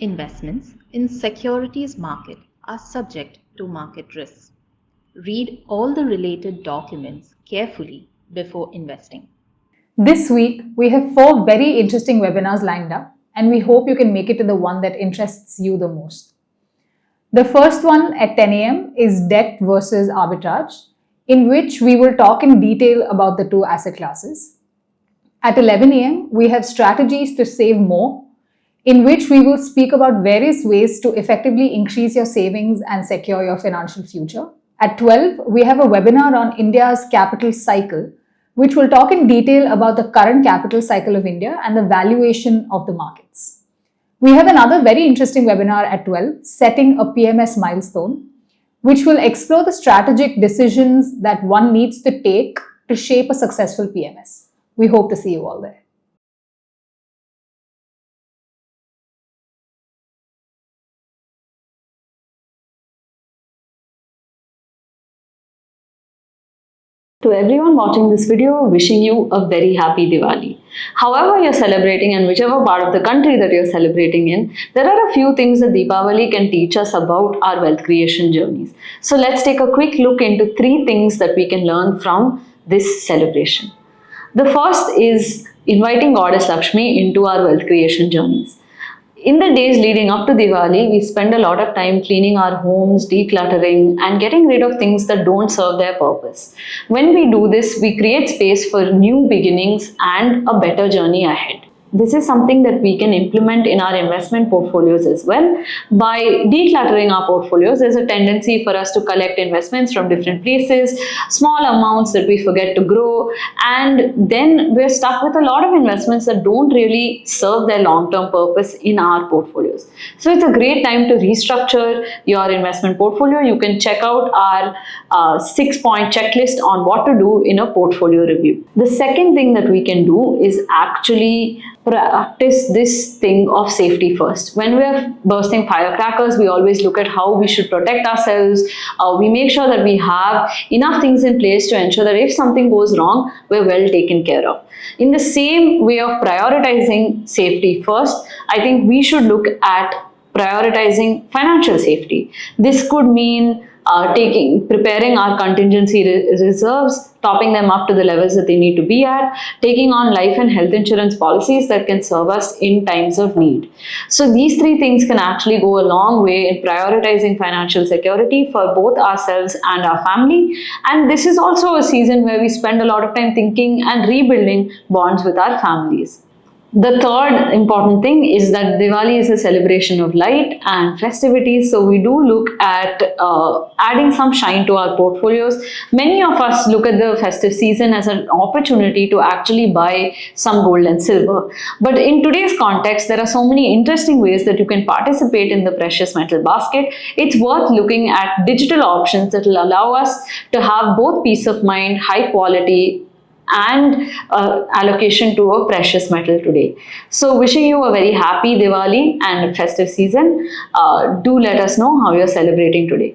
Investments in securities market are subject to market risks. Read all the related documents carefully before investing. This week, we have 4 very interesting webinars lined up, and we hope you can make it to the one that interests you the most. The first one at 10 a.m. is Debt versus Arbitrage, in which we will talk in detail about the two asset classes. At 11 a.m., we have Strategies to Save More, in which we will speak about various ways to effectively increase your savings and secure your financial future. At 12, we have a webinar on India's capital cycle, which will talk in detail about the current capital cycle of India and the valuation of the markets. We have another very interesting webinar at 12, Setting a PMS Milestone, which will explore the strategic decisions that one needs to take to shape a successful PMS. We hope to see you all there. To everyone watching this video, wishing you a very happy Diwali. However you're celebrating and whichever part of the country that you're celebrating in, there are a few things that Deepavali can teach us about our wealth creation journeys. So let's take a quick look into 3 things that we can learn from this celebration. The first is inviting Goddess Lakshmi into our wealth creation journeys. In the days leading up to Diwali, we spend a lot of time cleaning our homes, decluttering, and getting rid of things that don't serve their purpose. When we do this, we create space for new beginnings and a better journey ahead. This is something that we can implement in our investment portfolios as well. By decluttering our portfolios, there's a tendency for us to collect investments from different places, small amounts that we forget to grow, and then we're stuck with a lot of investments that don't really serve their long-term purpose in our portfolios. So it's a great time to restructure your investment portfolio. You can check out our 6-point checklist on what to do in a portfolio review. The second thing that we can do is actually practice this thing of safety first. When we're bursting firecrackers, we always look at how we should protect ourselves. We make sure that we have enough things in place to ensure that if something goes wrong, we're well taken care of. In the same way of prioritizing safety first, I think we should look at prioritizing financial safety. This could mean preparing our contingency reserves, topping them up to the levels that they need to be at, taking on life and health insurance policies that can serve us in times of need. So these 3 things can actually go a long way in prioritizing financial security for both ourselves and our family. And this is also a season where we spend a lot of time thinking and rebuilding bonds with our families. The third important thing is that Diwali is a celebration of light and festivities, so we do look at adding some shine to our portfolios. Many of us look at the festive season as an opportunity to actually buy some gold and silver. But in today's context, there are so many interesting ways that you can participate in the precious metal basket. It's worth looking at digital options that will allow us to have both peace of mind, high quality, and allocation to a precious metal today. So wishing you a very happy Diwali and festive season. Do let us know how you're celebrating today.